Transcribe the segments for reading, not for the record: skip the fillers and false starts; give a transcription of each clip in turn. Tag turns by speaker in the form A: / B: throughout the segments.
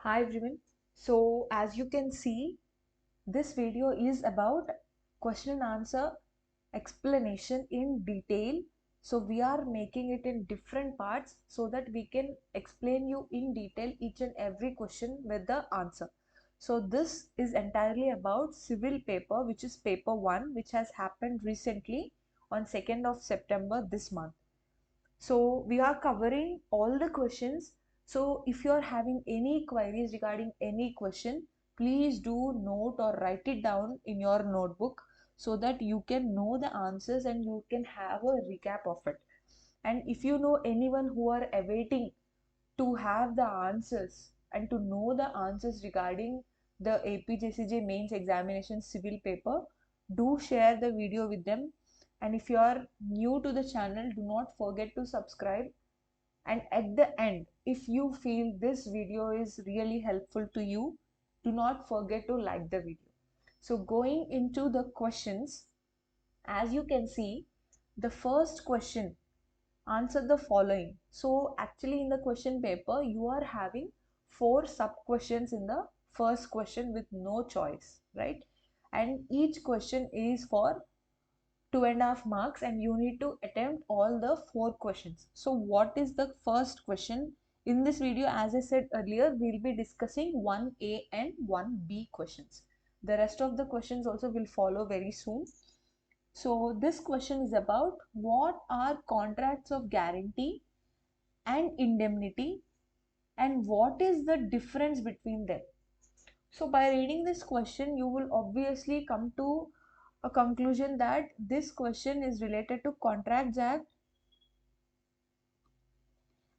A: Hi everyone. So as you can see, this video is about question and answer explanation in detail. So we are making it in different parts so that we can explain you in detail each and every question with the answer. So this is entirely about civil paper, which is paper 1, which has happened recently on 2nd of September this month. So we are covering all the questions. So if you are having any queries regarding any question, please do note or write it down in your notebook so that you can know the answers and you can have a recap of it. And if you know anyone who are awaiting to have the answers and to know the answers regarding the APJCJ mains examination civil paper, do share the video with them. And if you are new to the channel, do not forget to subscribe. And at the end, if you feel this video is really helpful to you, do not forget to like the video. So going into the questions, as you can see, the first question, answer the following. So actually in the question paper, you are having 4 sub questions in the first question with no choice, right? And each question is for 2.5 marks and you need to attempt all the 4 questions. So what is the first question? In this video, as I said earlier, we'll be discussing 1A and 1B questions. The rest of the questions also will follow very soon. So this question is about what are contracts of guarantee and indemnity and what is the difference between them. So by reading this question, you will obviously come to a conclusion that this question is related to Contracts Act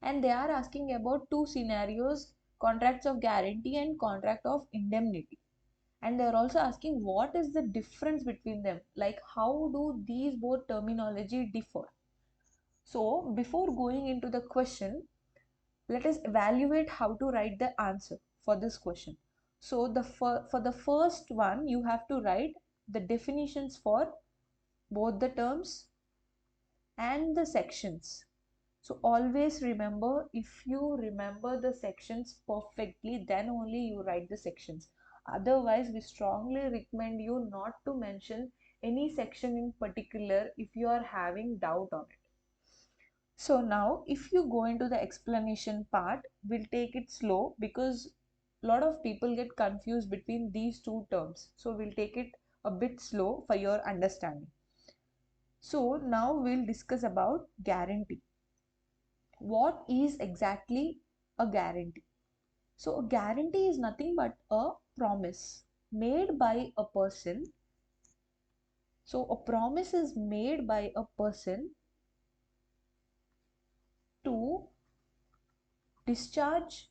A: and they are asking about two scenarios, contracts of guarantee and contract of indemnity. And they are also asking what is the difference between them, like how do these both terminology differ. So before going into the question, let us evaluate how to write the answer for this question. So for the first one, you have to write the definitions for both the terms and the sections. So always remember, if you remember the sections perfectly, then only you write the sections. Otherwise, we strongly recommend you not to mention any section in particular if you are having doubt on it. So now if you go into the explanation part, we'll take it slow because a lot of people get confused between these two terms. So we'll take it a bit slow for your understanding. So now we'll discuss about guarantee. What is exactly a guarantee? So a guarantee is nothing but a promise made by a person. So a promise is made by a person to discharge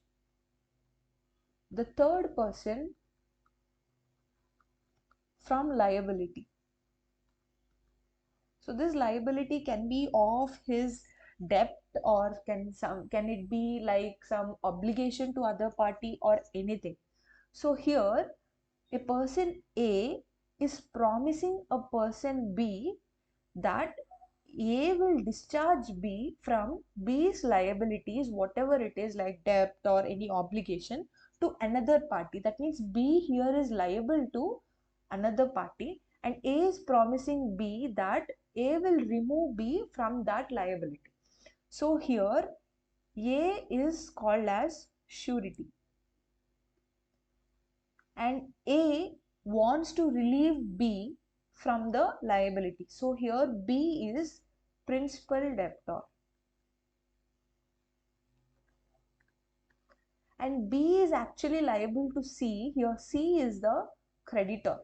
A: the third person from liability. So this liability can be of his debt or can it be like some obligation to other party or anything. So here a person A is promising a person B that A will discharge B from B's liabilities, whatever it is, like debt or any obligation, to another party. That means B here is liable to another party, and A is promising B that A will remove B from that liability. So here A is called as surety, and A wants to relieve B from the liability. So here B is principal debtor and B is actually liable to C. Here C is the creditor.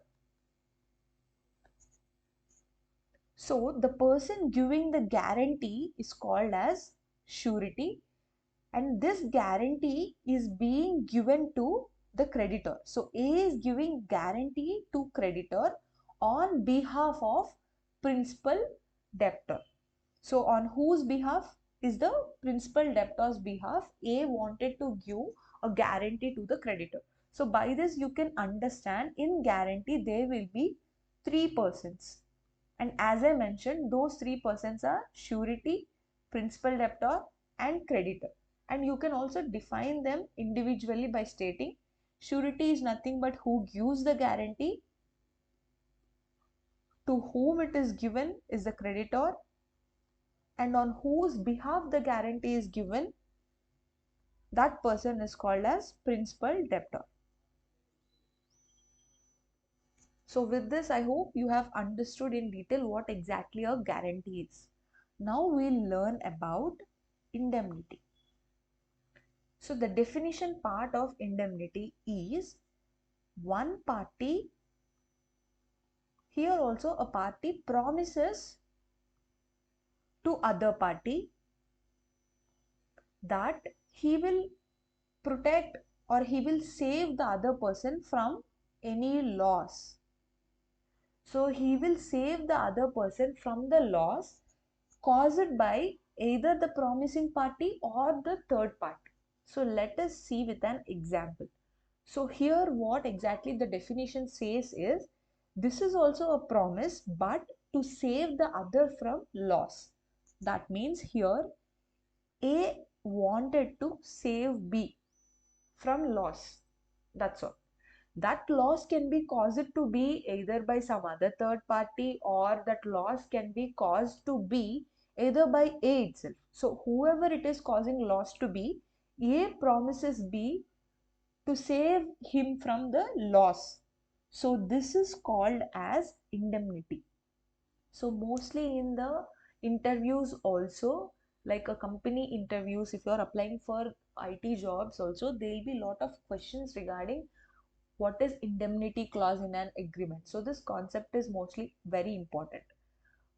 A: So the person giving the guarantee is called as surety, and this guarantee is being given to the creditor. So A is giving guarantee to creditor on behalf of principal debtor. So on whose behalf? Is the principal debtor's behalf. A wanted to give a guarantee to the creditor. So by this you can understand, in guarantee there will be 3 persons. And as I mentioned, those 3 persons are surety, principal debtor and creditor. And you can also define them individually by stating surety is nothing but who gives the guarantee, to whom it is given is the creditor, and on whose behalf the guarantee is given, that person is called as principal debtor. So with this, I hope you have understood in detail what exactly a guarantee is. Now we'll learn about indemnity. So the definition part of indemnity is one party, here also a party promises to other party that he will protect or he will save the other person from any loss. So he will save the other person from the loss caused by either the promising party or the third party. So let us see with an example. So here what exactly the definition says is, this is also a promise but to save the other from loss. That means here A wanted to save B from loss. That's all. That loss can be caused to be either by some other third party, or that loss can be caused to be either by A itself. So whoever it is causing loss to be, A promises B to save him from the loss. So this is called as indemnity. So mostly in the interviews also, like a company interviews, if you are applying for IT jobs also, there will be a lot of questions regarding what is indemnity clause in an agreement. So this concept is mostly very important.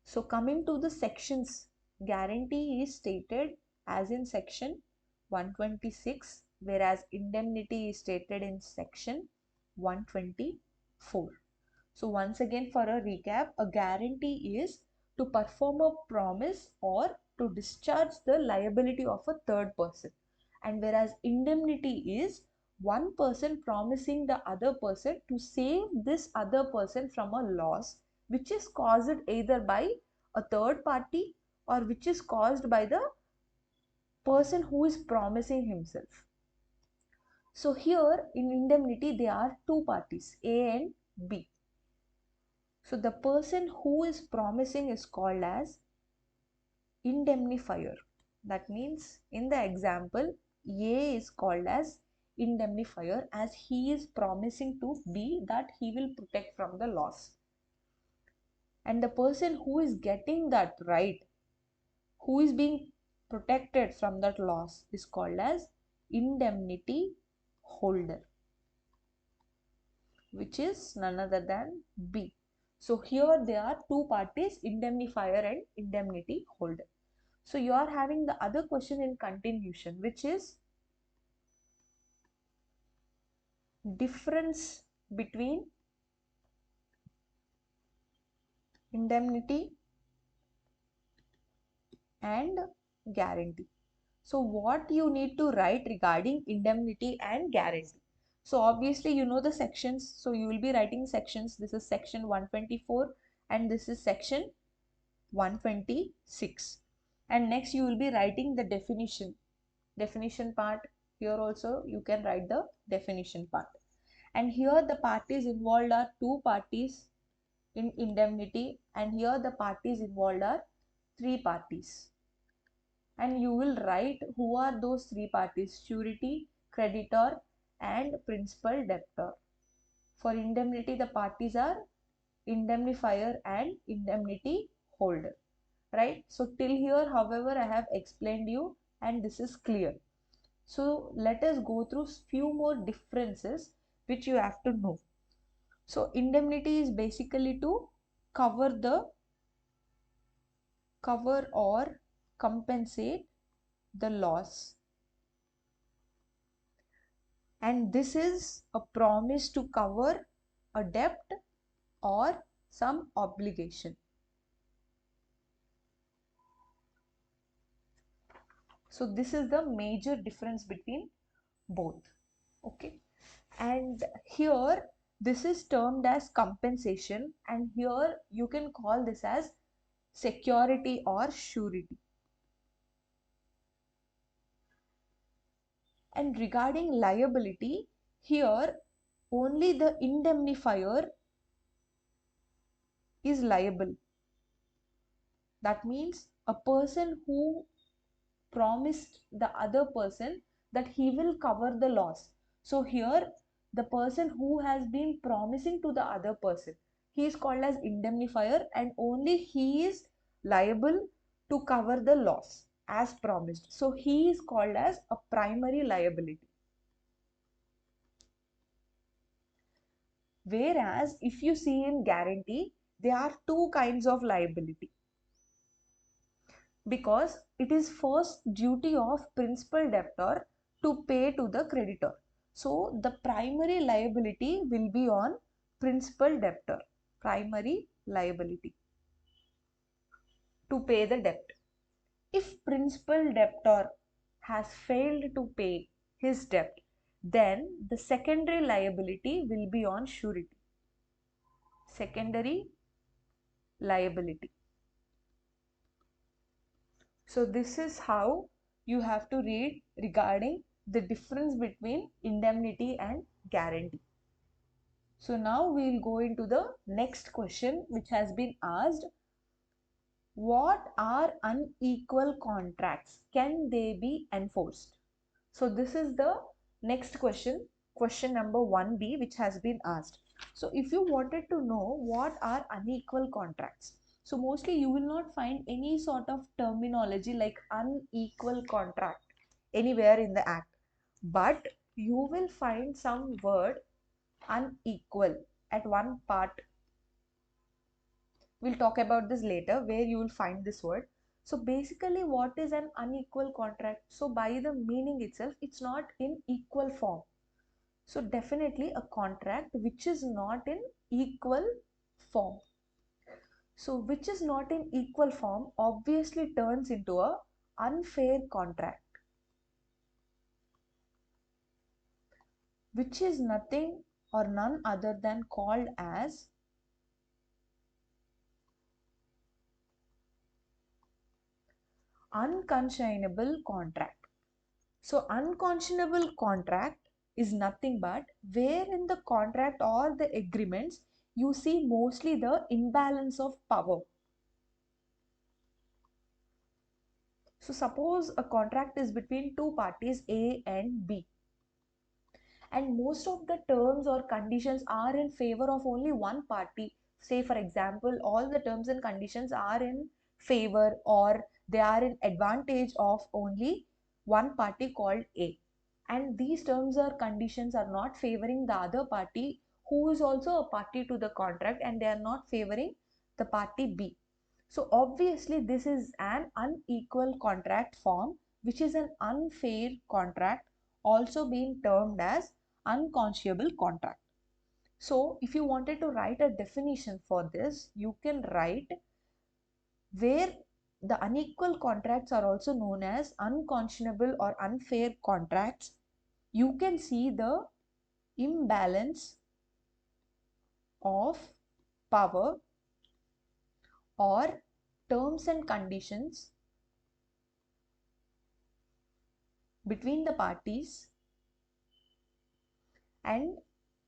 A: So coming to the sections, guarantee is stated as in section 126, whereas indemnity is stated in section 124. So once again, for a recap, a guarantee is to perform a promise or to discharge the liability of a third person. And whereas indemnity is one person promising the other person to save this other person from a loss which is caused either by a third party or which is caused by the person who is promising himself. So here in indemnity there are two parties, A and B. So the person who is promising is called as indemnifier. That means in the example, A is called as indemnifier as he is promising to B that he will protect from the loss. And the person who is getting that right, who is being protected from that loss, is called as indemnity holder, which is none other than B. So here there are two parties, indemnifier and indemnity holder. So you are having the other question in continuation, which is difference between indemnity and guarantee. So what you need to write regarding indemnity and guarantee. So obviously you know the sections, so you will be writing sections. This is section 124 and this is section 126. And next you will be writing the definition part. Here also you can write the definition part. And here the parties involved are two parties in indemnity, and here the parties involved are three parties. And you will write who are those three parties: surety, creditor and principal debtor. For indemnity the parties are indemnifier and indemnity holder, right? So till here, however, I have explained you and this is clear. So let us go through few more differences which you have to know. So indemnity is basically to cover or compensate the loss, and this is a promise to cover a debt or some obligation. So this is the major difference between both. Okay, and here this is termed as compensation, and here you can call this as security or surety. And regarding liability, here only the indemnifier is liable. That means a person who promised the other person that he will cover the loss. So here the person who has been promising to the other person, he is called as indemnifier, and only he is liable to cover the loss as promised. So he is called as a primary liability. Whereas if you see in guarantee, there are two kinds of liability, because it is first duty of principal debtor to pay to the creditor. So the primary liability will be on principal debtor, primary liability to pay the debt. If principal debtor has failed to pay his debt, then the secondary liability will be on surety. Secondary liability. So this is how you have to read regarding the difference between indemnity and guarantee. So now we will go into the next question which has been asked. What are unequal contracts? Can they be enforced? So this is the next question, question number 1B, which has been asked. So if you wanted to know what are unequal contracts, so mostly you will not find any sort of terminology like unequal contract anywhere in the act, but you will find some word unequal at one part. We'll talk about this later, where you will find this word. So basically, what is an unequal contract? So by the meaning itself, it's not in equal form. So definitely a contract which is not in equal form. So which is not in equal form obviously turns into a unfair contract, which is nothing or none other than called as unconscionable contract. So unconscionable contract is nothing but where in the contract or the agreements you see mostly the imbalance of power. So suppose a contract is between two parties A and B, and most of the terms or conditions are in favor of only one party. Say for example, all the terms and conditions are in favor or they are in advantage of only one party called A, and these terms or conditions are not favoring the other party who is also a party to the contract, and they are not favoring the party B. So obviously this is an unequal contract form, which is an unfair contract, also being termed as unconscionable contract. So if you wanted to write a definition for this, you can write where the unequal contracts are also known as unconscionable or unfair contracts. You can see the imbalance of power or terms and conditions between the parties, and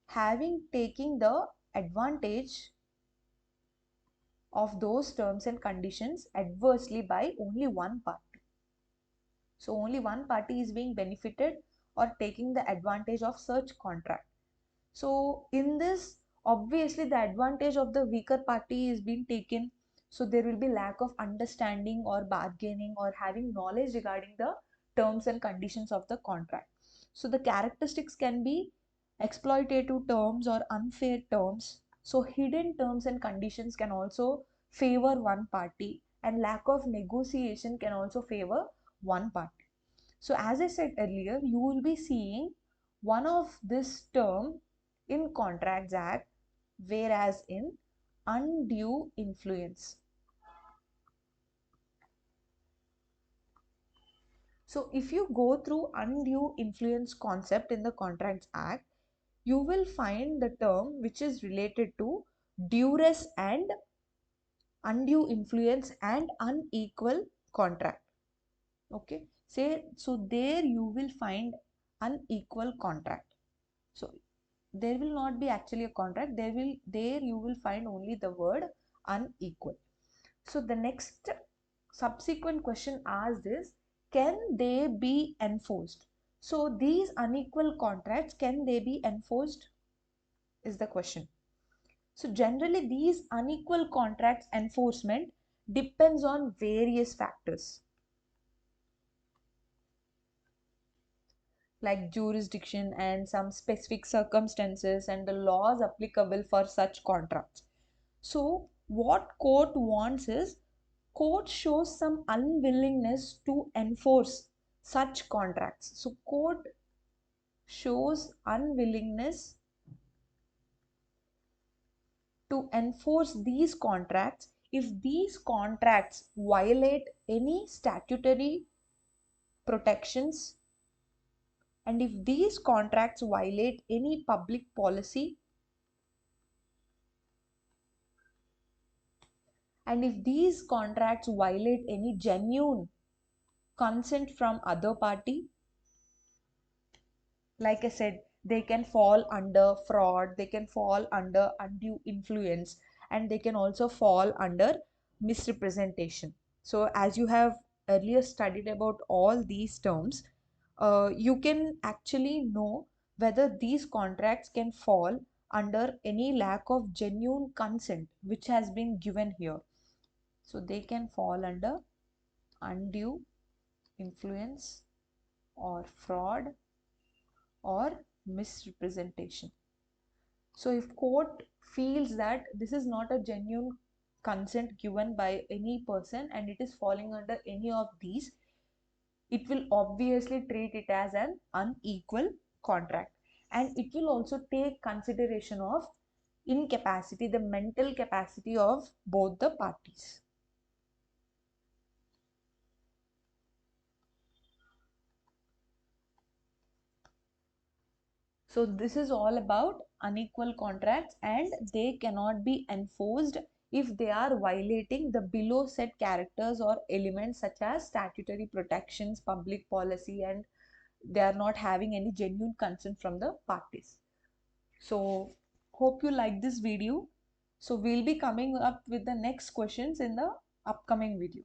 A: having taking the advantage of those terms and conditions adversely by only one party. So only one party is being benefited or taking the advantage of such contract. So in this, obviously the advantage of the weaker party is being taken. So there will be lack of understanding or bargaining or having knowledge regarding the terms and conditions of the contract. So the characteristics can be exploitative terms or unfair terms. So hidden terms and conditions can also favor one party, and lack of negotiation can also favor one party. So as I said earlier, you will be seeing one of this term in Contracts Act, whereas in undue influence. So if you go through undue influence concept in the Contracts Act, you will find the term which is related to duress and undue influence and unequal contract. Okay, say so there you will find unequal contract. So there will not be actually a contract, there you will find only the word unequal. So the next subsequent question asks is, can they be enforced? So these unequal contracts, can they be enforced is the question. So generally these unequal contracts enforcement depends on various factors like jurisdiction and some specific circumstances and the laws applicable for such contracts. So what court wants is, court shows some unwillingness to enforce such contracts. So court shows unwillingness to enforce these contracts if these contracts violate any statutory protections, and if these contracts violate any public policy, and if these contracts violate any genuine consent from other party. Like I said, they can fall under fraud, they can fall under undue influence, and they can also fall under misrepresentation. So as you have earlier studied about all these terms, you can actually know whether these contracts can fall under any lack of genuine consent which has been given here. So they can fall under undue influence or fraud or misrepresentation. So if court feels that this is not a genuine consent given by any person and it is falling under any of these, it will obviously treat it as an unequal contract, and it will also take consideration of incapacity, the mental capacity of both the parties. So this is all about unequal contracts, and they cannot be enforced if they are violating the below said characters or elements such as statutory protections, public policy, and they are not having any genuine consent from the parties. So hope you like this video. So we'll be coming up with the next questions in the upcoming video.